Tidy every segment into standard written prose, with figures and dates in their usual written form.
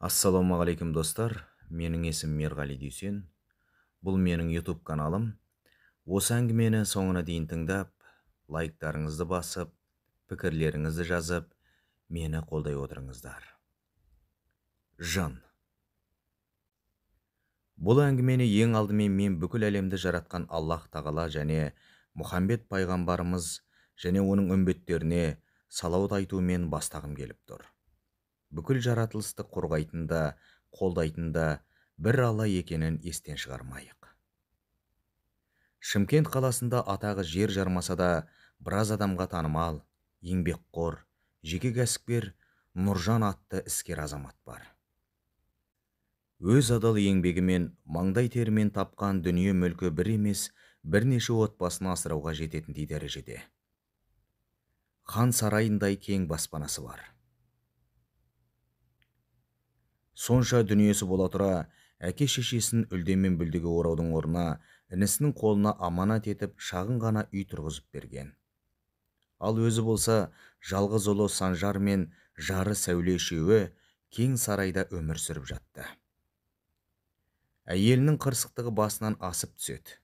Ассалаумағалейкум достар, менің есімім Мерғали Дүйсен. Бұл менің YouTube каналым. Осы әңгімені соңына дейін тыңдап, лайктарыңызды басып, пікірлеріңізді жазып, мені қолдай отырыңыздар. Жын. Бұл әңгімені ең алдымен мен бүкіл әлемді жаратқан Аллах тағала және Мұхаммед пайғамбарымыз және оның үмбеттеріне салауат айтумен бастағым келіп тұр. Бүкіл жаратылысты қорғайтында, қолдайтында бір Алла екенін естен шығармайық. Шымкент қаласында атағы жер жармаса да біраз адамға танымал, еңбекқор, жеке кәсіпкер Нұржан атты іскер азамат бар. Өз адал еңбегімен маңдай терімен тапқан дүние мүлкі бір емес, бірнеше отбасын асырауға жететіндей дәрежеде. Хан сарайындай кең баспанасы бар. Сонша дүниесі бола тұра, әке-шешесін үлдемен бүлдеге ораудың орнына інісінің қолына аманат етіп шағын ғана үй тұрғызып берген. Ал өзі болса жалғыз ұлы Санжар мен жары Сәуле үшеуі кең сарайда өмір сүріп жатты. Әйелінің қырсықтығы басынан асып түседі.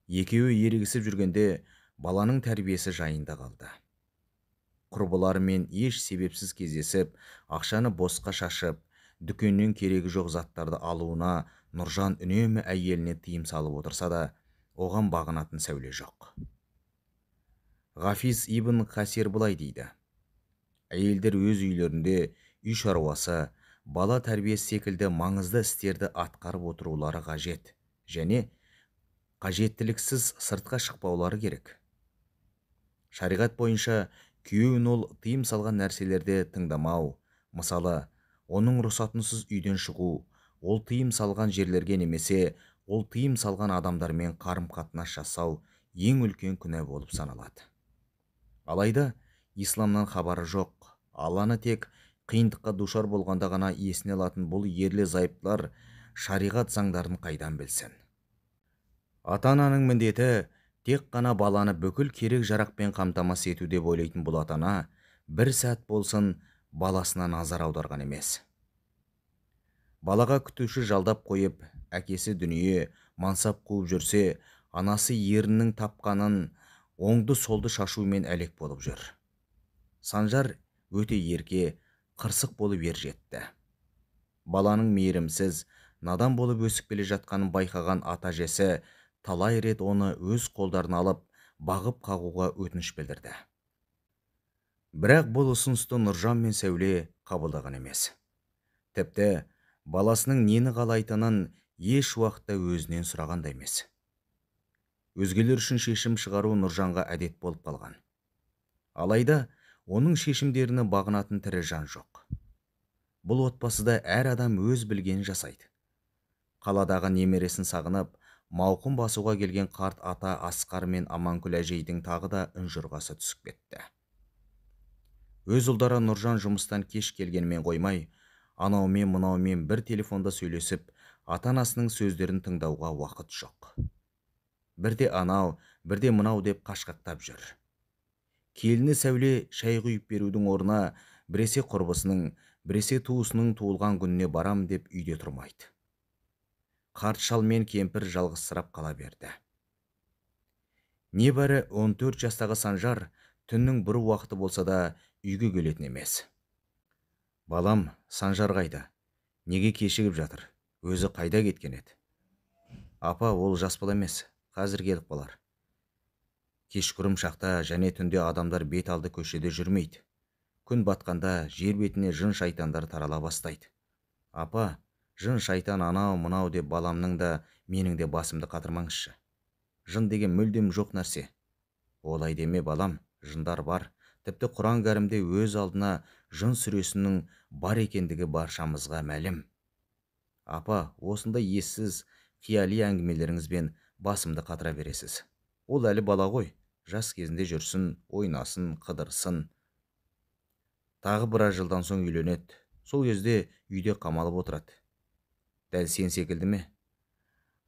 Екеуі ерегісіп жүргенде баланың тәрбиесі жайында қалды. Құрбыларымен еш себепсіз кездесіп, ақшаны босқа шашып, дүкеннен керегі жоқ заттарды алуына Нұржан үнемі әйеліне тыйым салып отырса да, оған бағынатын Сәуле жоқ. Ғафиз ибн Қасир былай дейді: әйелдер өз үйлерінде үй шаруасы, бала тәрбиесі секілді маңызды істерді атқарып отырулары қажет, және қажеттіліксіз сыртқа шықпаулары керек. Шариғат бойынша күйеуін ол тыйым салған нәрселерде тыңдамау, мысалы, оның рұқсатынсыз үйден шығу, ол тыйым салған жерлерге немесе ол тыйым салған адамдармен қарым-қатынас жасау ең үлкен күнә болып саналады. Алайда исламнан хабары жоқ, Алланы тек қиындыққа душар болғанда ғана есіне алатын бұл ерлі зайыптылар шариғат заңдарын қайдан білсін? Ата-ананың міндеті тек қана баланы бүкіл керек жарақпен қамтамасыз ету деп ойлайтын бұл ата-ана бір сәт болсын баласына назар аударған емес. Балаға күтуші жалдап қойып, әкесі дүние мансап қуып жүрсе, анасы ерінің тапқанын оңды-солды шашумен әлек болып жүр. Санжар өте ерке, қырсық болып ер жетті. Баланың мейірімсіз, надан болып өсіп келе жатқанын байқаған ата-әжесі талай рет оны өз қолдарына алып, бағып қағуға өтініш білдірді. Бірақ бұл ұсынысты Нұржан мен Сәуле қабылдаған емес. Тіпті баласының нені қалайтынын еш уақытта өзінен сұраған да емес. Өзгелер үшін шешім шығару Нұржанға әдет болып қалған. Алайда оның шешімдеріне бағынатын тірі жан жоқ. Бұл отбасыда әр адам өз білгенін жасайды. Қаладағы немересін сағынып, мауқын басуға келген қарт ата Асқар мен Аманкүл әжейдің тағы да үнжұрғасы түсіп кетті. Өз ұлдары Нұржан жұмыстан кеш келгенмен қоймай, анаумен мынаумен бір телефонда сөйлесіп, ата-анасының сөздерін тыңдауға уақыт жоқ. Бірде анау, бірде мынау деп қашқақтап жүр. Келіні Сәуле шай құйып берудің орнына біресе құрбысының, біресе туысының туылған күніне барам деп үйде тұрмайды. Қарт шал мен кемпір жалғызсырап қала берді. Небәрі 14 жастағы Санжар түннің бір уақыты болса да үйге келетін емес. Балам, Санжар қайда? Неге кешігіп жатыр? Өзі қайда кеткен еді? Апа, ол жас бала емес, қазір келіп қалар. Кешқұрым шақта және түнде адамдар бет алды көшеде жүрмейді. Күн батқанда жер бетіне жын шайтандар тарала бастайды. Апа, жын шайтан анау мынау деп баламның да менің де басымды қатырмаңызшы. Жын деген мүлдем жоқ нәрсе. Олай деме балам, жындар бар. Тіпті Құран кәрімде өз алдына жын сүресінің бар екендігі баршамызға мәлім. Апа, осында ессіз, қияли әңгімелеріңізбен басымды қатыра бересіз. Ол әлі бала ғой, жас кезінде жүрсін, ойнасын, қыдырсын. Тағы біраз жылдан соң үйленеді. Сол кезде үйде қамалып отырады. Дәл сен секілді ме?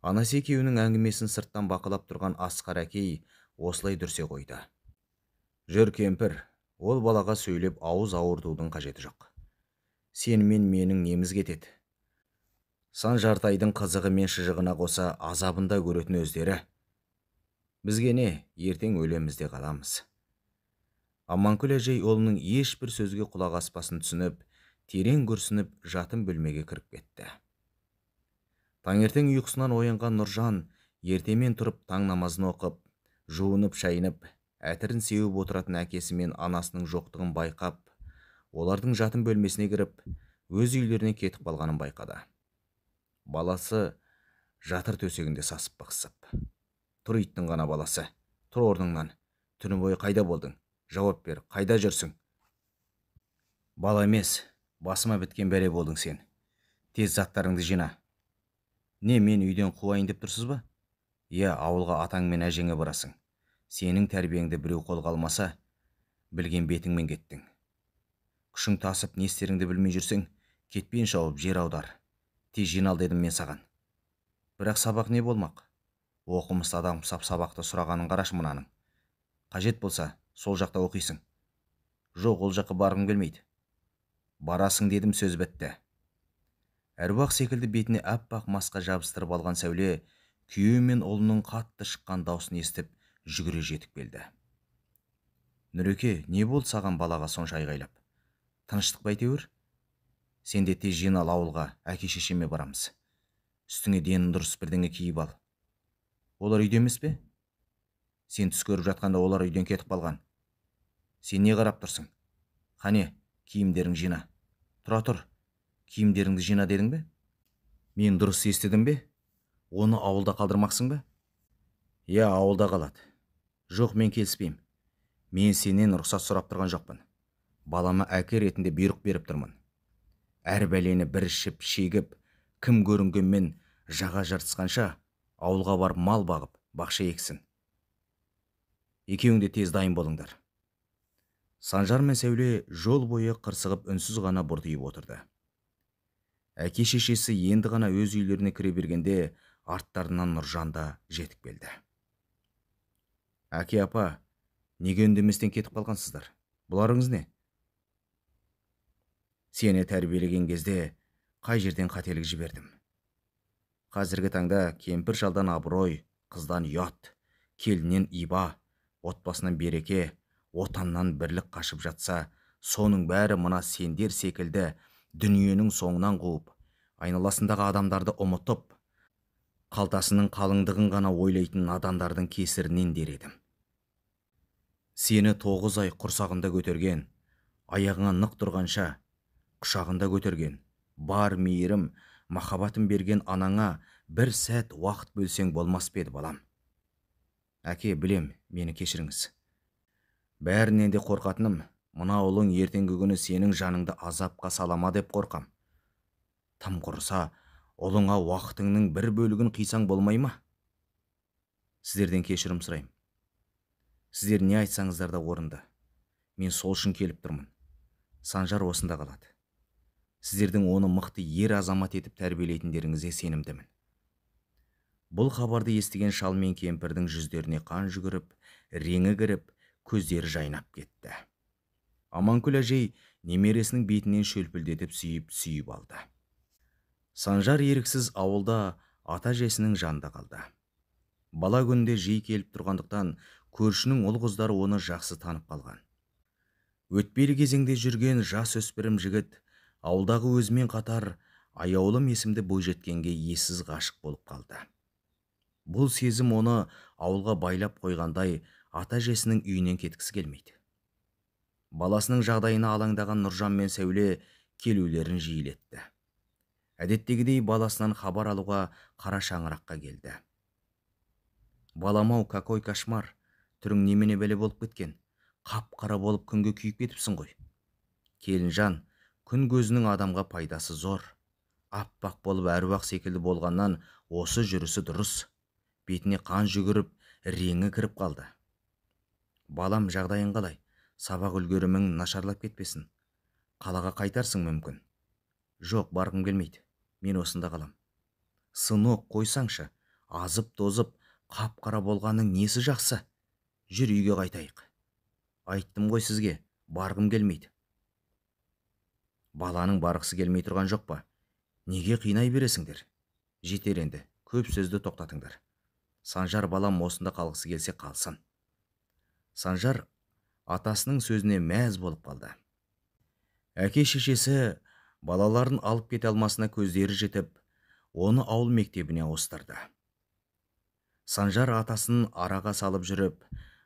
Анасы екеуінің әңгімесін сырттан бақылап тұрған Асқар әкей осылай дүрсе қойды. Жүр кемпір, ол балаға сөйлеп ауыз ауыртудың қажеті жоқ. Сен мен менің неміз кетеді. Санжартайдың қызығы мен шыжығына қоса азабында көретін өздері. Бізге не, ертең өлеміз де қаламыз. Аманкүл әжей ұлының ешбір сөзге құлақ аспасын түсініп, терең күрсініп, жатын бөлмеге кіріп кетті. Таңертең ұйқысынан оянған Нұржан ертемен тұрып таң намазын оқып, жуынып шайынып, әтірін сеуіп отыратын әкесі мен анасының жоқтығын байқап, олардың жатын бөлмесіне кіріп, өз үйлеріне кетіп қалғанын байқады. Баласы жатыр төсегінде сасып бықсып. Тұр, иттің ғана баласы, тұр орныңнан. Түні бойы қайда болдың? Жауап бер, қайда жүрсің? Бала емес, басыма біткен бәле болдың сен. Тез заттарыңды жина. Не, мен үйден қуайын деп тұрсыз ба? Иә, ауылға атаң мен әжеңе барасың. Сенің тәрбиеңді біреу қолға алмаса, білген бетіңмен кеттің. Күшің тасып, не істеріңді білмей жүрсең, кетпен шауып жер аудар. Тез жинал дедім мен саған. Бірақ сабақ не болмақ? Оқымысты адам сабақты сұрағанын қарашы мынаның. Қажет болса, сол жақта оқисың. Жоқ, ол жаққа барғым келмейді. Барасың дедім, сөз бітті. Әруақ секілді бетіне аппақ масқа жабыстырып алған Сәуле, күйеуі мен ұлының қатты шыққан даусын естіп, жүгіре жетіп келді. Нұреке, не болды саған балаға сонша айғайлап? Тыныштық па әйтеуір? Сен де тез жинал, ауылға, әке-шешеме барамыз. Үстіңе денің дұрыс бірдеңе киіп ал. Олар үйде емес пе? Сен түс көріп жатқанда олар үйден кетіп қалған. Сен не қарап тұрсың? Қане, киімдерің жина. Тұра тұр, киімдеріңді жина дедің бе? Мен дұрыс естідім бе? Оны ауылда қалдырмақсың ба? Я, ауылда қалады. Жоқ, мен келіспеймін. Мен сенен рұқсат сұрап тұрған жоқпын. Балама әке ретінде бұйрық беріп тұрмын. Әр бәлені бір ішіп, шегіп, кім көрінгенмен жаға жыртысқанша ауылға барып мал бағып, бақша ексін. Екеуің де тез дайын болыңдар. Санжар мен Сәуле жол бойы қырсығып үнсіз ғана бұртиып отырды. Әке-шешесі енді ғана өз үйлеріне кіре бергенде арттарынан Нұржан да жетіп келді. Әке, апа, неге үндеместен кетіп қалғансыздар? Бұларыңыз не? Сені тәрбиелеген кезде қай жерден қателік жібердім? Қазіргі таңда кемпір шалдан абырой, қыздан ұят, келіннен иба, отбасынан береке, отаннан бірлік қашып жатса, соның бәрі мына сендер секілді дүниенің соңынан қуып, айналасындағы адамдарды ұмытып, қалтасының қалыңдығын ғана ойлайтын надандардың кесірінен дер едім. Сені 9 ай құрсағында көтерген, аяғыңа нық тұрғанша құшағында көтерген, бар мейірім, махаббатын берген анаңа бір сәт уақыт бөлсең болмас па еді, балам? Әке, білем, мені кешіріңіз. Бәрінен де қорқатыным, мына ұлың ертеңгі күні сенің жаныңды азапқа салама деп қорқам. Тым құрыса, ұлыңа уақытыңның бір бөлігін қисаң болмай ма? Сіздерден кешірім сұраймын. Сіздер не айтсаңыздар да орынды. Мен сол үшін келіп тұрмын. Санжар осында қалады. Сіздердің оны мықты ер азамат етіп тәрбиелейтіндеріңізге сенімдімін. Бұл хабарды естіген шал мен кемпірдің жүздеріне қан жүгіріп, реңі кіріп, көздері жайнап кетті. Аманкүл әжей немересінің бетінен шөлпілдетіп сүйіп алды. Санжар еріксіз ауылда ата-әжесінің жанында қалды. Бала күнде жиі келіп тұрғандықтан көршінің ұл-қыздары оны жақсы танып қалған. Өтпелі кезеңде жүрген жас өспірім жігіт ауылдағы өзімен қатар аяулым есімді бойжеткенге ессіз ғашық болып қалды. Бұл сезім оны ауылға байлап қойғандай ата-әжесінің үйінен кеткісі келмейді. Баласының жағдайына алаңдаған Нұржан мен Сәуле келулерін жиілетті. Әдеттегідей баласынан хабар алуға қара шаңыраққа келді. Балам-ау, какой кошмар, түрің немене бәле болып кеткен, қап-қара болып күнге күйіп кетіпсің ғой. Келінжан, күн көзінің адамға пайдасы зор. Аппақ болып әруақ секілді болғаннан осы жүрісі дұрыс. Бетіне қан жүгіріп, реңі кіріп қалды. Балам, жағдайың қалай? Сабақ үлгерімің нашарлап кетпесін. Қалаға қайтарсың мүмкін. Жоқ, барғым келмейді. Мен осында қалам. Сынок, қойсаңшы, азып-тозып, қап-қара болғаның несі жақсы? Жүр, үйге қайтайық. Айттым ғой сізге, барғым келмейді. Баланың барғысы келмей тұрған жоқ па? Неге қинай бересіңдер? Жетер енді, көп сөзді тоқтатыңдар. Санжар балам осында қалғысы келсе қалсын. Санжар атасының сөзіне мәз болып қалды. Әке шешесі балаларын алып кете алмасына көздері жетіп, оны ауыл мектебіне ауыстырды. Санжар атасын араға салып жүріп,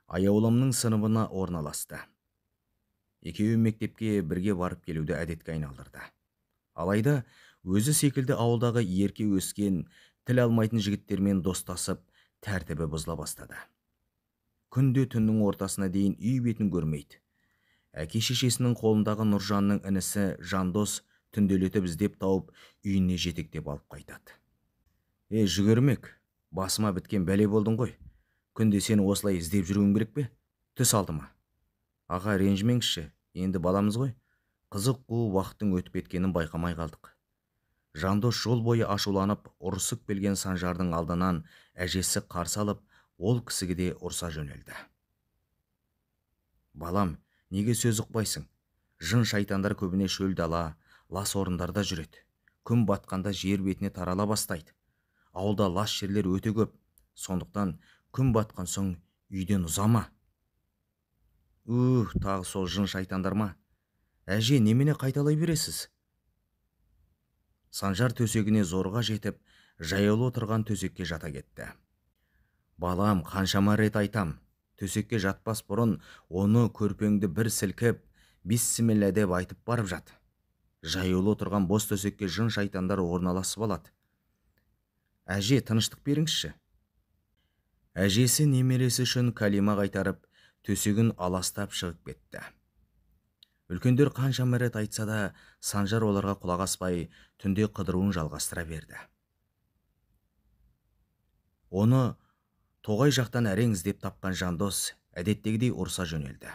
аяулымның сыныбына орналасты. Екеуі мектепке бірге барып келуді әдетке айналдырды. Алайда өзі секілді ауылдағы ерке өскен, тіл алмайтын жігіттермен достасып, тәртібі бұзыла бастады. Күнде түннің ортасына дейін үй бетін көрмейді. Әке шешесінің қолындағы Нұржанның інісі Жандос түнделетіп іздеп тауып, үйіне жетектеп алып қайтады. Жүгірмек, басыма біткен бәле болдың ғой. Күнде сені осылай іздеп жүруім керек пе? Түс алды ма? Аға, ренжімеңізші, енді баламыз ғой. Қызық қу уақыттың өтіп кеткенін байқамай қалдық. Жандос жол бойы ашуланып, ұрысып келген Санжардың алдынан әжесі қарсы алып, ол кісіге де ұрса жөнелді. Балам, неге сөз ұқпайсың? Жын шайтандар көбіне шөл дала, лас орындарда жүреді. Күн батқанда жер бетіне тарала бастайды. Ауылда лас жерлер өте көп. Сондықтан күн батқан соң үйден ұзама. Тағы сол жын шайтандар ма? Әже, немене қайталай бересіз? Санжар төсегіне зорға жетіп, жаяулы отырған төсекке жата кетті. Балам, қаншама рет айтам, төсекке жатпас бұрын оны көрпеңді бір сілкіп, бисмилля деп айтып барып жат. Жаяулы отырған бос төсекке жын шайтандар орналасып алады. Әже, тыныштық беріңізші. Әжесі немересі үшін калима қайтарып, төсегін аластап шығып кетті. Үлкендер қаншама рет айтса да, Санжар оларға құлақ аспай, түнде қыдыруын жалғастыра берді. Оны тоғай жақтан әрең іздеп тапқан Жандос әдеттегідей ұрса жөнелді.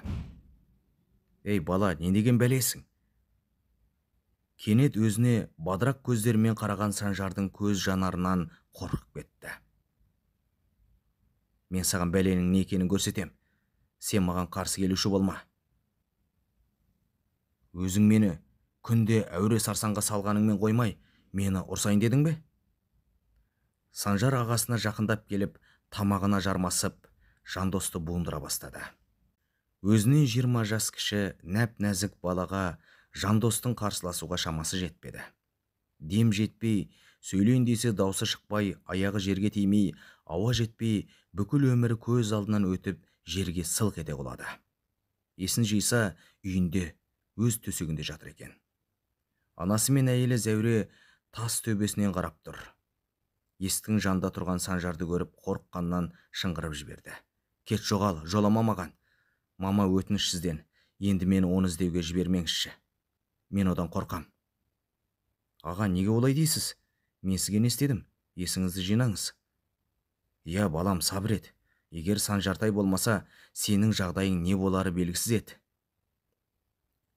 Бала, не деген бәлесің? Кенет өзіне бадырақ көздерімен қараған Санжардың көз жанарынан қорқып кетті. Мен саған бәленің не екенін көрсетем. Сен маған қарсы келуші болма. Өзің мені күнде әуре сарсаңға салғаныңмен қоймай, мені ұрсайын дедің бе? Санжар ағасына жақындап келіп, тамағына жармасып, Жандосты буындыра бастады. Өзінен 20 жас кіші, нәп-нәзік балаға Жандостың қарсыласуға шамасы жетпеді. Дем жетпей, сөйлейін десе даусы шықпай, аяғы жерге тимей, ауа жетпей, бүкіл өмірі көз алдынан өтіп, жерге сылқ ете құлады. Есін жиса, үйінде, өз төсегінде жатыр екен. Анасы мен әйелі Зәуре тас төбесінен қарап тұр. Есіктің жанында тұрған Санжарды көріп, қорыққаннан шыңғырып жіберді. Кет, жоғал, жолама маған. Мама, өтініш сізден, енді мені оны іздеуге жібермеңізші. Мен одан қорқам. Аға, неге олай дейсіз? Мен сізге не істедім? Есіңізді жинаңыз. Балам, сабыр ет. Егер Санжартай болмаса, сенің жағдайың не болары белгісіз еді.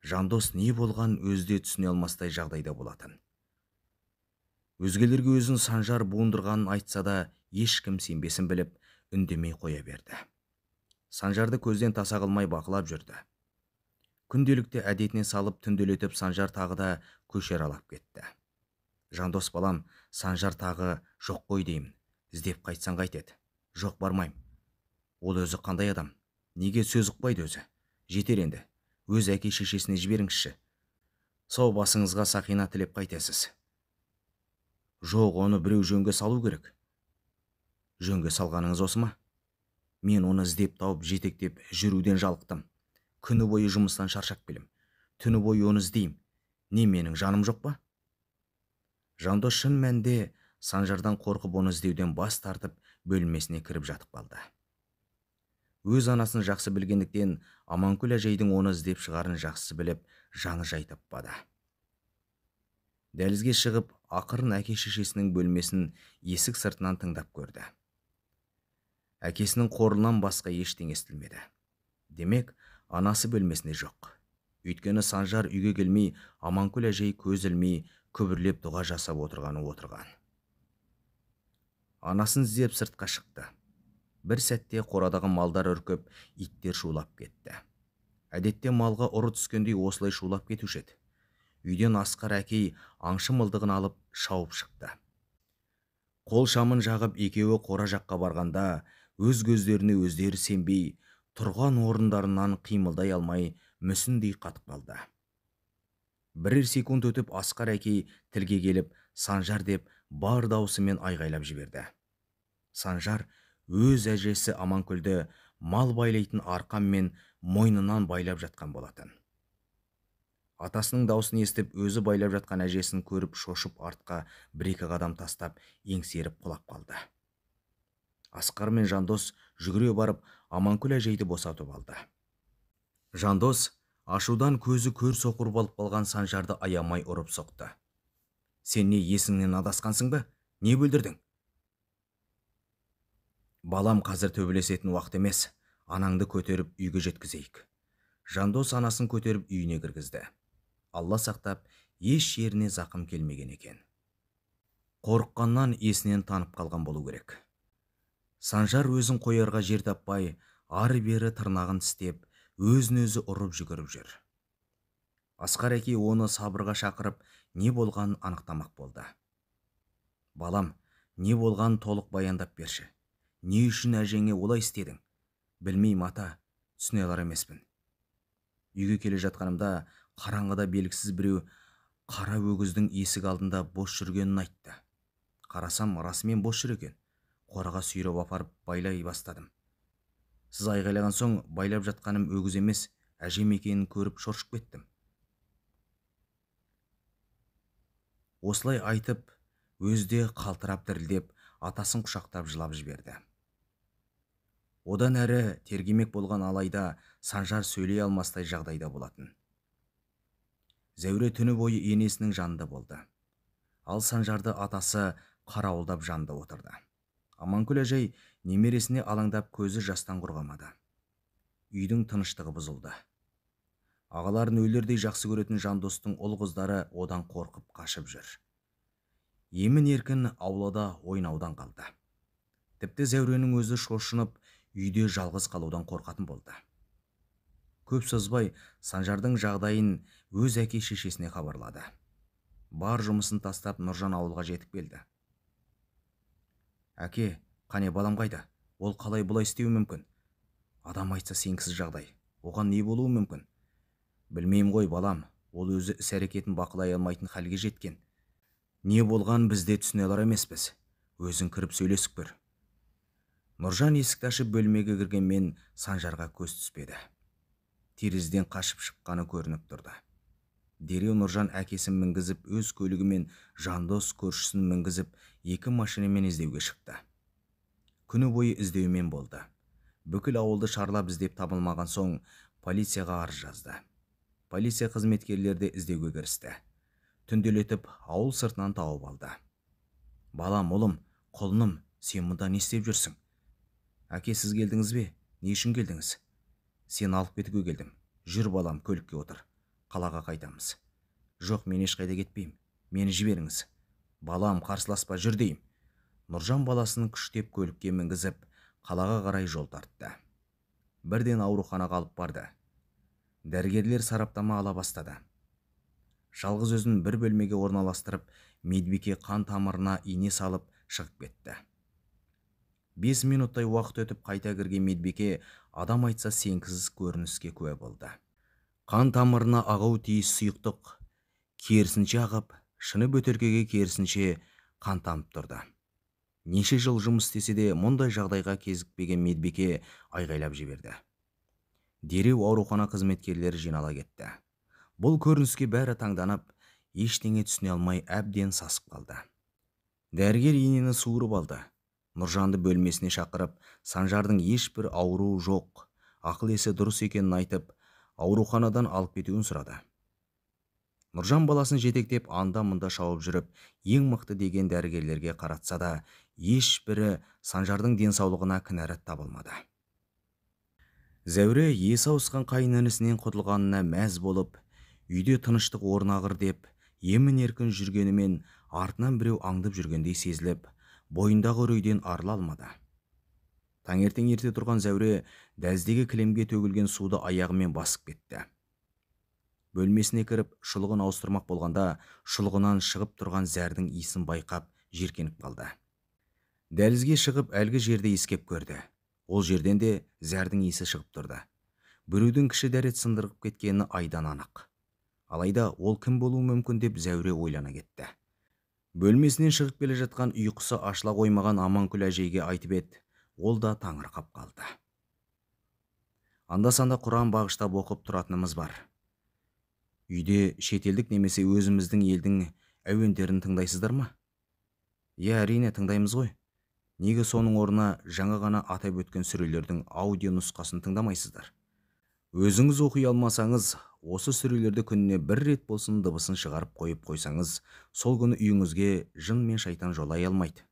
Жандос не болған өзде түсіне алмастай жағдайда болатын. Өзгелерге өзін Санжар буындырғанын айтса да, ешкім сенбесін біліп, үндемей қоя берді. Санжарды көзден таса қылмай бақылап жүрді. Күнделікті әдетіне салып түнделетіп, Санжар тағы да көшер алап кетті. Жандос балам, Санжар тағы жоқ қой деймін. Іздеп қайтсан қайтеді. Жоқ, бармайым. Ол өзі қандай адам? Неге сөз ұқпайды өзі? Жетер енді. Өз әке шешесіне жіберіңізші. Сау басыңызға сақина тілеп қайтесіз. Жоқ, оны біреу жөнге салу керек. Жөнге салғаныңыз осы ма? Мен оны іздеп тауып жетектеп жүруден жалықтым. Күні бойы жұмыстан шаршап келем. Түні бойы оны іздейм. Не, менің жаным жоқ па? Жандос шын мәнде Санжардан қорқып оны іздеуден бас тартып, бөлмесіне кіріп жатып қалды. Өз анасын жақсы білгендіктен, Аманкүл әжейдің оны іздеп шығарын жақсы біліп, жаны жай таппады. Дәлізге шығып, ақырын әке шешесінің бөлмесін есік сыртынан тыңдап көрді. Әкесінің қорынан басқа ештеңе естілмеді. Демек, анасы бөлмесінде жоқ. Өйткені Санжар үйге келмей, Аманкүл әжей көз ілмей, күбірлеп дұға жасап отырған. Анасын іздеп сыртқа шықты. Бір сәтте қорадағы малдар үркіп, иттер шулап кетті. Әдетте малға ұры түскендей осылай шулап кетуші еді. Үйден Асқар әкей аңшы мылтығын алып шауып шықты. Қол шамын жағып екеуі қора жаққа барғанда, өз көздеріне өздері сенбей, тұрған орындарынан қимылдай алмай мүсіндей қатып қалды. Бірер секунд өтіп Асқар әкей тілге келіп, Санжар деп бар даусымен айғайлап жіберді. Санжар өз әжесі Аманкүлді мал байлайтын арқанмен мойнынан байлап жатқан болатын. Атасының даусын естіп, өзі байлап жатқан әжесін көріп шошып артқа бір-екі қадам тастап, еңсеріп құлап қалды. Асқар мен Жандос жүгіре барып, Аманкүл әжейді босатып алды. Жандос ашудан көзі көр соқыр болып қалған Санжарды аямай ұрып соқты. Сен не есіңнен адасқансың ба? Не бүлдірдің? Балам, қазір төбелесетін уақыт емес. Анаңды көтеріп үйге жеткізейік. Жандос анасын көтеріп үйіне кіргізді. Алла сақтап, еш жеріне зақым келмеген екен. Қорыққаннан есінен танып қалған болу керек. Санжар өзін қоярға жер таппай, ары-бері тырнағын тістеп, өзін-өзі ұрып жүгіріп жүр. Асқар әкей оны сабырға шақырып, не болғанын анықтамақ болды. Балам, не болғанын толық баяндап берші. Не үшін әжеңе олай істедің? Білмеймін ата, түсіне алар емеспін. Үйге келе жатқанымда қараңғыда белгісіз біреу қара өгіздің есік алдында бос жүргенін айтты. Қарасам, расымен бос жүр екен. Қораға сүйреп апарып байлай бастадым. Сіз айғайлаған соң байлап жатқаным өгіз емес, әжем екенін көріп шоршып кеттім. Осылай айтып, өзде қалтырап дірілдеп, атасын құшақтап жылап жіберді. Одан әрі тергемек болған алайда Санжар сөйлей алмастай жағдайда болатын. Зәуре түні бойы енесінің жанында болды. Ал Санжарды атасы қарауылдап жанында отырды. Аманкүл әжей немересіне алаңдап көзі жастан құрғамады. Үйдің тыныштығы бұзылды. Ағаларын өлердей жақсы көретін Жандостың ұл қыздары одан қорқып қашып жүр. Емін еркін аулада ойнаудан қалды. Тіпті Зәуренің өзі шошынып, үйде жалғыз қалудан қорқатын болды. Көп созбай Санжардың жағдайын өз әке шешесіне хабарлады. Бар жұмысын тастап Нұржан ауылға жетіп келді. Әке, қане балам қайда? Ол қалай бұлай істеуі мүмкін? Адам айтса сенгісіз жағдай. Оған не болуы мүмкін? Білмеймін ғой балам, ол өзі іс-әрекетін бақылай алмайтын халге жеткен. Не болған бізде түсіне алар емеспіз. Өзің кіріп сөйлесіп көр. Нұржан есікті ашып бөлмеге кіргенмен Санжарға көз түспеді. Терезеден қашып шыққаны көрініп тұрды. Дереу Нұржан әкесін мінгізіп, өз көлігімен Жандос көршісін мінгізіп, екі машинамен іздеуге шықты. Күні бойы іздеумен болды. Бүкіл ауылды шарлап іздеп табылмаған соң полицияға арыз жазды. Полиция қызметкерлері де іздеуге кірісті. Түнделетіп ауыл сыртынан тауып алды. Балам, ұлым, құлыным, сен мұнда не істеп жүрсің? Әке, сіз келдіңіз бе? Не үшін келдіңіз? Сен алып кетуге келдім. Жүр балам, көлікке отыр. Қалаға қайтамыз. Жоқ, мен ешқайда кетпеймін. Мені жіберіңіз. Балам, қарсыласпа, жүр дейім. Нұржан баласын күштеп көлікке мінгізіп, қалаға қарай жол тартты. Бірден ауруханаға алып барды. Дәрігерлер сараптама ала бастады. Жалғыз өзін бір бөлмеге орналастырып, медбике қан тамырына ине салып шығып кетті. 5 минуттай уақыт өтіп қайта кірген медбике адам айтса сенгісіз көрініске куә болды. Қан тамырына ағау тиіс сұйықтық керісінше ағып, шыны бөтелкеге керісінше қан тамып тұрды. Неше жыл жұмыс істесе де мұндай жағдайға кезікпеген медбике айғайлап жіберді. Дереу аурухана қызметкерлері жинала кетті. Бұл көрініске бәрі таңданып, ештеңе түсіне алмай әбден сасып қалды. Дәрігер инені суырып алды. Нұржанды бөлмесіне шақырып, Санжардың ешбір ауруы жоқ, ақыл-есі дұрыс екенін айтып, ауруханадан алып кетуін сұрады. Нұржан баласын жетектеп анда-мұнда шауып жүріп, ең мықты деген дәрігерлерге қаратса да, ешбірі Санжардың денсаулығына кінәрат табылмады. Зәуре есі ауысқан қайын-інісінен құтылғанына мәз болып, үйде тыныштық орнағыр деп, емін еркін жүргенімен артынан біреу аңдып жүргендей сезіліп, бойындағы үрейден арыла алмады. Таңертең ерте тұрған Зәуре дәздегі кілемге төгілген суды аяғымен басып кетті. Бөлмесіне кіріп шұлығын ауыстырмақ болғанда, шұлығынан шығып тұрған зәрдің иісін байқап жеркеніп қалды. Дәлізге шығып әлгі жерді иіскеп көрді. Ол жерден де зәрдің иісі шығып тұрды. Біреудің кіші дәрет сындырып кеткені айдан анық. Алайда ол кім болуы мүмкін деп Зәуре ойлана кетті. Бөлмесінен шығып келе жатқан ұйқысы ашыла қоймаған Аманкүл әжейге айтып еді, ол да таңырқап қалды. Анда-санда Құран бағыштап оқып тұратынымыз бар. Үйде шетелдік немесе өзіміздің елдің әуендерін тыңдайсыздар ма? Әрине тыңдаймыз ғой. Неге соның орнына жаңа ғана атап өткен сүрелердің аудио нұсқасын тыңдамайсыздар? Өзіңіз оқи алмасаңыз, осы сүрелерді күніне бір рет болсын дыбысын шығарып қойып қойсаңыз, сол күні үйіңізге жын мен шайтан жолай алмайды.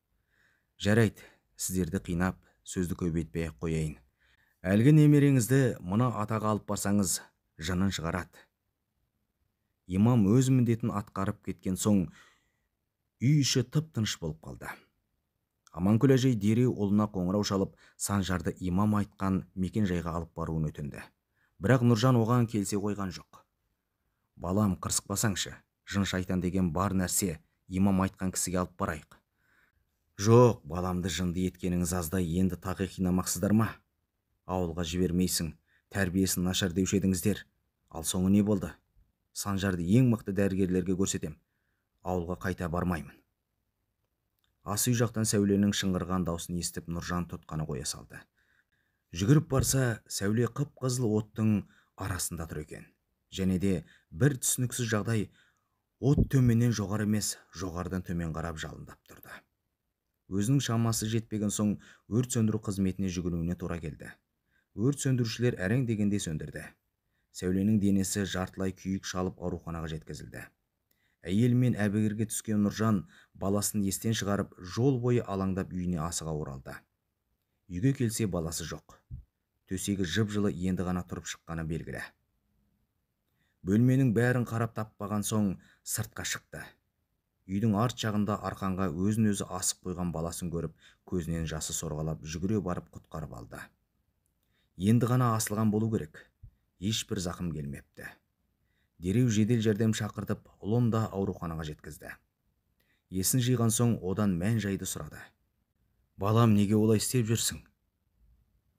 Жарайды, сіздерді қинап, сөзді көбейтпей қояйын. Әлгі немереңізді мына атаға алып барсаңыз, жынын шығарады. Имам өз міндетін атқарып кеткен соң, үй іші тып-тыныш болып қалды. Аманкүл әжей дереу ұлына қоңырау шалып, Санжарды имам айтқан мекен жайға алып баруын өтінді. Бірақ Нұржан оған келсе қойған жоқ. Балам, қырсықпасаңшы, жын шайтан деген бар нәрсе, имам айтқан кісіге алып барайық. Жоқ, баламды жынды еткеніңіз аздай, енді тағы қинамақсыздар ма? Ауылға жібермейсің, тәрбиесін нашар деуші едіңіздер. Ал соңы не болды? Санжарды ең мықты дәрігерлерге көрсетем. Ауылға қайта бармаймын. Ас үй жақтан Сәуленің шыңғырған даусын естіп Нұржан тұтқаны қоя салды. Жүгіріп барса, Сәуле қып-қызыл оттың арасында тұр екен. Және де бір түсініксіз жағдай, от төменнен жоғары емес, жоғарыдан төмен қарап жалындап тұрды. Өзінің шамасы жетпеген соң өрт сөндіру қызметіне жүгінуіне тура келді. Өрт сөндірушілер әрең дегенде сөндірді. Сәуленің денесі жартылай күйік шалып ауруханаға жеткізілді. Әйел мен әбігерге түскен Нұржан баласын естен шығарып, жол бойы алаңдап үйіне асыға оралды. Үйге келсе баласы жоқ. Төсегі жып-жылы енді ғана тұрып шыққаны белгілі. Бөлменің бәрін қарап таппаған соң сыртқа шықты. Үйдің арт жағында арқанға өзін-өзі асып қойған баласын көріп, көзінен жасы сорғалап, жүгіре барып құтқарып алды. Енді ғана асылған болу керек. Ешбір зақым келмепті. Дереу жедел жәрдем шақыртып, ұлын да ауруханаға жеткізді. Есін жиған соң одан мән жайды сұрады. Балам, неге олай істеп жүрсің?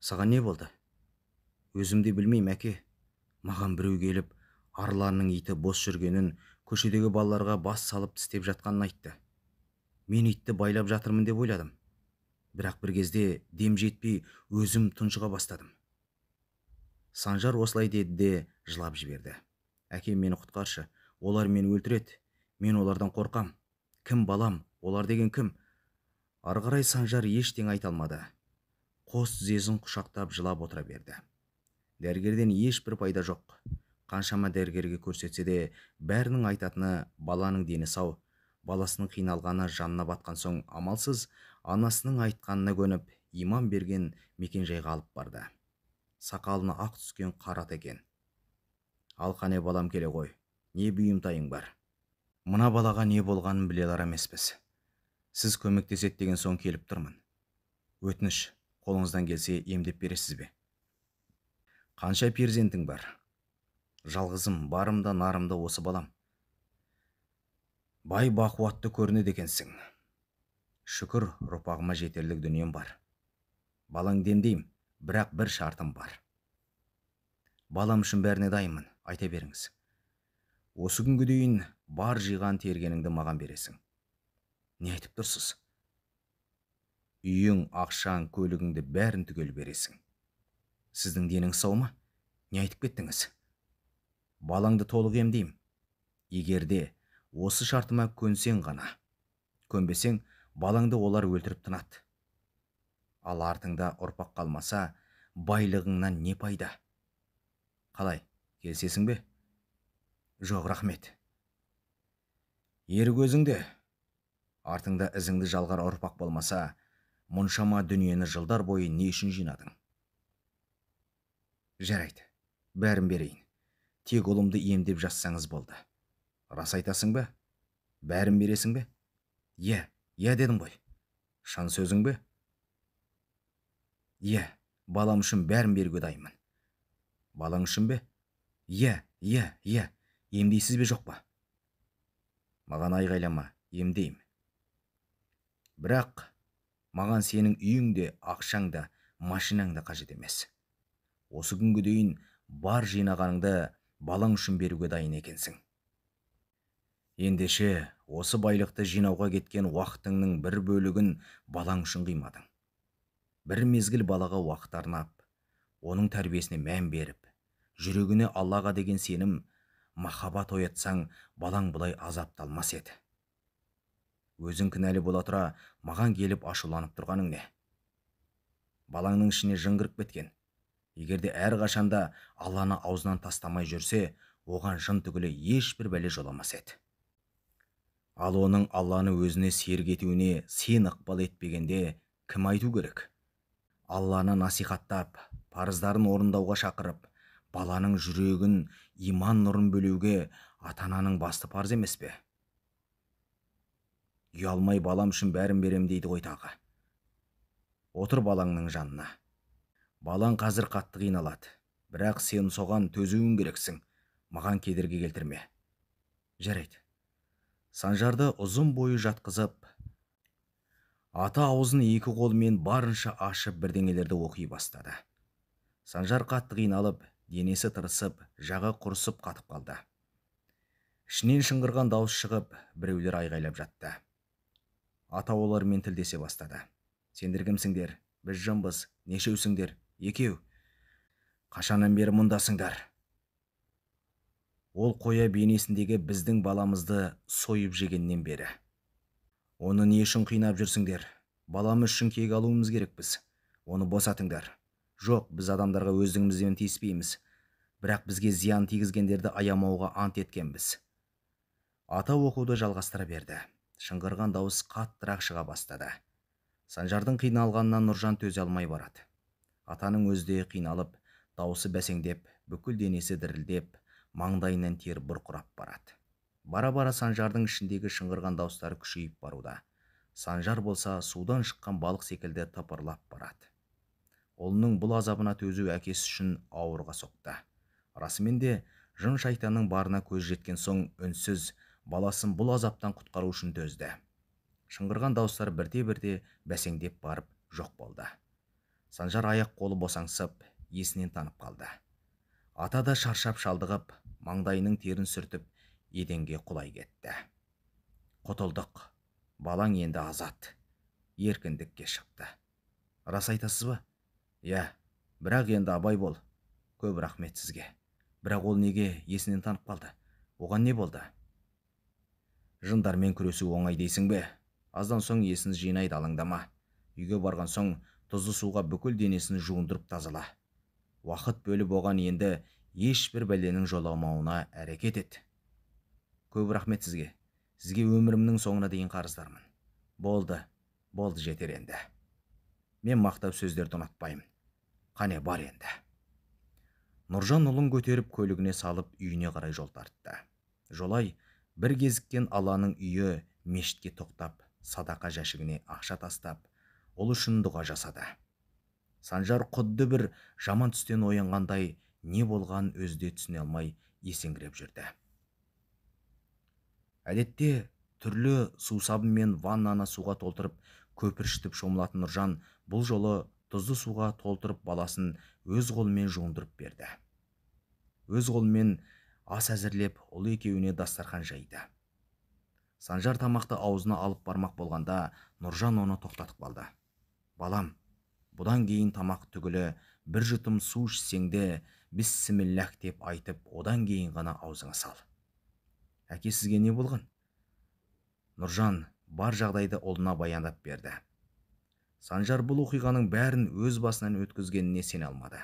Саған не болды? Өзімде білмеймін, әке. Маған біреу келіп, арланның иті бос жүргенін, көшедегі балаларға бас салып тістеп жатқанын айтты. Мен итті байлап жатырмын деп ойладым. Бірақ бір кезде дем жетпей өзім тұншыға бастадым. Санжар осылай деді де жылап жіберді. Әке, мені құтқаршы, олар мені өлтіреді. Мен олардан қорқам. Кім балам? Олар деген кім? Ары қарай Санжар ештеңе айта алмады. Қос тізесін құшақтап жылап отыра берді. Дәрігерден ешбір пайда жоқ. Қаншама дәрігерге көрсетсе де, бәрінің айтатыны баланың дені сау, баласының қиналғаны жанына батқан соң амалсыз анасының айтқанына көніп, имам берген мекен жайға алып барды. Сақалына ақ түскен қарат екен. Ал қане балам, келе ғой, не бұйымтайың бар? Мына балаға не болғанын біле алар емеспіз. Сіз көмектесет деген соң келіп тұрмын. Өтініш, қолыңыздан келсе емдеп бересіз бе? Қанша перзентің бар? Жалғызым, барымда нарымда осы балам. Бай бақуатты көрінеді екенсің. Шүкір, ұрпағыма жетерлік дүнием бар. Балаң демдейм, бірақ бір шартым бар. Балам үшін бәріне дайынмын, айта беріңіз. Осы күнге дейін бар жиған тергеніңді маған бересің. Не айтып тұрсыз? Үйің, ақшаң, көлігіңді бәрін түгел бересің. Сіздің деніңіз сау ма? Не айтып кеттіңіз? Балаңды толық емдеймін. Егерде осы шартыма көнсең ғана. Көнбесең, балаңды олар өлтіріп тынады. Ал артыңда ұрпақ қалмаса, байлығыңнан не пайда? Қалай, келсесің бе? Жоқ, рахмет. Ерік өзіңде. Артыңда ізіңді жалғар ұрпақ болмаса, мұншама дүниені жылдар бойы не үшін жинадың? Жарайды, бәрін берейін. Тек ұлымды емдеп жазсаңыз болды. Рас айтасың ба? Бәрін бересің бе? Иә дедім ғой. Шын сөзің бе? Иә, балам үшін бәрін беруге дайынмын. Балаң үшін бе? Иә. Емдейсіз бе жоқ па? Маған айғайлама, емдейм. Бірақ маған сенің үйің де, ақшаң да, машинаң да қажет емес. Осы күнге дейін бар жинағаныңды балаң үшін беруге дайын екенсің. Ендеше осы байлықты жинауға кеткен уақытыңның бір бөлігін балаң үшін қимадың. Бір мезгіл балаға уақыт арнап, оның тәрбиесіне мән беріп, жүрегіне Аллаға деген сенім, махаббат оятсаң, балаң бұлай азапталмас еді. Өзің кінәлі бола тұра, маған келіп ашуланып тұрғаның не? Балаңның ішіне жын кіріп кеткен. Егерде әр қашанда Алланы аузынан тастамай жүрсе, оған жын түгілі ешбір бәле жоламас еді. Ал оның Алланы өзіне серік етуіне сен ықпал етпегенде кім айту керек? Алланы насихаттап, парыздарын орындауға шақырып, баланың жүрегін, иман нұрын бөлеуге ата-ананың басты парыз емес пе? Ұялмай балам үшін бәрін берем дейді ғой тағы. Отыр балаңның жанына. Балаң қазір қатты қиналады, бірақ сен соған төзуің керексің. Маған кедергі келтірме. Жарайды. Санжарды ұзын бойы жатқызып, ата аузын екі қолымен барынша ашып бірдеңелерді оқи бастады. Санжар қатты қиналып, денесі тырысып, жағы құрысып қатып қалды. Ішінен шыңғырған дауыс шығып, біреулер айғайлап жатты. Ата олармен тілдесе бастады. Сендер кімсіңдер? Біз жынбыз. Нешеусіңдер? Екеу. Қашаннан бері мұндасыңдар? Ол қоя бейнесіндегі біздің баламызды сойып жегеннен бері. Оны не үшін қинап жүрсіңдер? Баламыз үшін кек алуымыз керекпіз. Оны босатыңдар. Жоқ, біз адамдарға өздігімізден тиіспейміз. Бірақ бізге зиян тигізгендерді аямауға ант еткенбіз. Ата оқуды жалғастыра берді. Шыңғырған дауыс қаттырақ шыға бастады. Санжардың қиналғанынан Нұржан төзе алмай барады. Атаның өзі де қиналып, дауысы бәсеңдеп, бүкіл денесі дірілдеп, маңдайынан тер бұрқырап барады. Бара-бара Санжардың ішіндегі шыңғырған дауыстары күшейіп баруда. Санжар болса судан шыққан балық секілді тыпырлап барады. Ұлының бұл азабына төзу әкесі үшін ауырға соқты. Расымен де жын шайтанның барына көз жеткен соң үнсіз баласын бұл азаптан құтқару үшін төзді. Шыңғырған дауыстар бірте-бірте бәсеңдеп барып жоқ болды. Санжар аяқ қолы босаңсып, есінен танып қалды. Ата да шаршап шалдығып, маңдайының терін сүртіп, еденге құлай кетті. Құтылдық. Балаң енді азат. Еркіндікке шықты. Рас айтасыз ба? Иә, бірақ енді абай бол. Көп рахмет сізге. Бірақ ол неге есінен танып қалды? Оған не болды? Жындармен күресу оңай дейсің бе? Аздан соң есін жинайды, алаңдама. Үйге барған соң тұзды суға бүкіл денесін жуындырып тазала. Уақыт бөліп оған енді ешбір бәленің жоламауына әрекет ет. Көп рахмет сізге. Сізге өмірімнің соңына дейін қарыздармын. Болды жетер енді. Мен мақтап сөздерді ұнатпаймын. Қане бар енді. Нұржан ұлын көтеріп көлігіне салып үйіне қарай жол тартты. Жолай бір кезіккен Алланың үйі мешітке тоқтап, садақа жәшігіне ақша тастап, ол үшін дұға жасады. Санжар құдды бір жаман түстен оянғандай не болған өзде түсіне алмай есеңгіреп жүрді. Әдетте түрлі сусабын мен ваннаны суға толтырып көпіршітіп шомылатын Нұржан бұл жолы тұзды суға толтырып баласын өз қолымен жуындырып берді. Өз қолымен ас әзірлеп, ұлы екеуіне дастархан жайды. Санжар тамақты аузына алып бармақ болғанда, Нұржан оны тоқтатып қалды. Балам, бұдан кейін тамақ түгілі бір жұтым су ішсеңде, бисмиллах деп айтып, одан кейін ғана аузыңа сал. Әке, сізге не болған? Нұржан бар жағдайды ұлына баяндап берді. Санжар бұл оқиғаның бәрін өз басынан өткізгеніне сене алмады.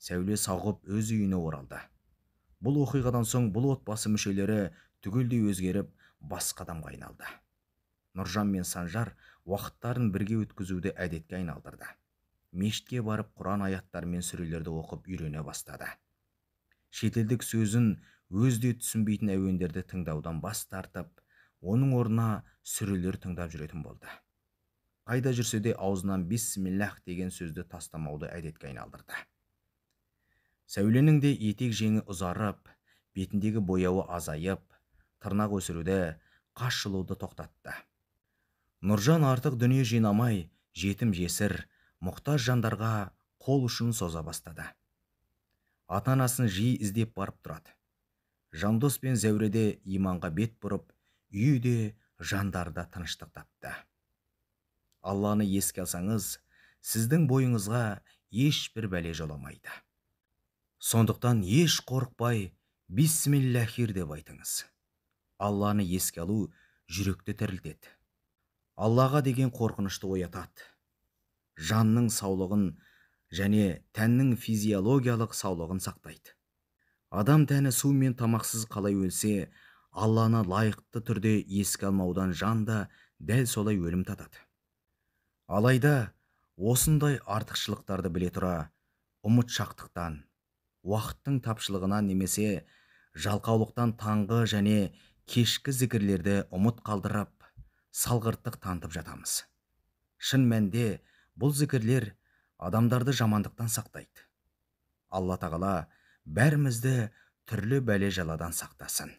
Сәуле сауғып өз үйіне оралды. Бұл оқиғадан соң бұл отбасы мүшелері түгелдей өзгеріп, басқа адамға айналды. Нұржан мен Санжар уақыттарын бірге өткізуді әдетке айналдырды. Мешітке барып Құран аяттары мен сүрелерді оқып үйрене бастады. Шетелдік сөзін өзде түсінбейтін әуендерді тыңдаудан бас тартып, оның орнына сүрелер тыңдап жүретін болды. Қайда жүрсе де аузынан бисмиллах деген сөзді тастамауды әдетке айналдырды. Сәуленің де етек жеңі ұзарып, бетіндегі бояуы азайып, тырнақ өсіруді, қас жұлуды тоқтатты. Нұржан артық дүние жинамай, жетім жесір, мұқтаж жандарға қол ұшын соза бастады. Ата-анасын жиі іздеп барып тұрады. Жандос пен Зәуреде иманға бет бұрып, үйде жандарда тыныштық тапты. Алланы еске алсаңыз, сіздің бойыңызға ешбір бәле жоламайды. Сондықтан еш қорықпай, бисмиллахир деп айтыңыз. Алланы еске алу жүректі тірілтеді. Аллаға деген қорқынышты оятады. Жанның саулығын және тәннің физиологиялық саулығын сақтайды. Адам тәні су мен тамақсыз қалай өлсе, Алланы лайықты түрде еске алмаудан жан да дәл солай өлім татады. Алайда осындай артықшылықтарды біле тұра, ұмытшақтықтан, уақыттың тапшылығынан немесе жалқаулықтан таңғы және кешкі зікірлерді ұмыт қалдырып, салғырттық танытып жатамыз. Шын мәнде бұл зікірлер адамдарды жамандықтан сақтайды. Алла тағала бәрімізді түрлі бәле жаладан сақтасын.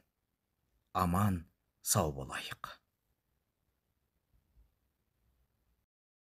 Аман, сау болайық.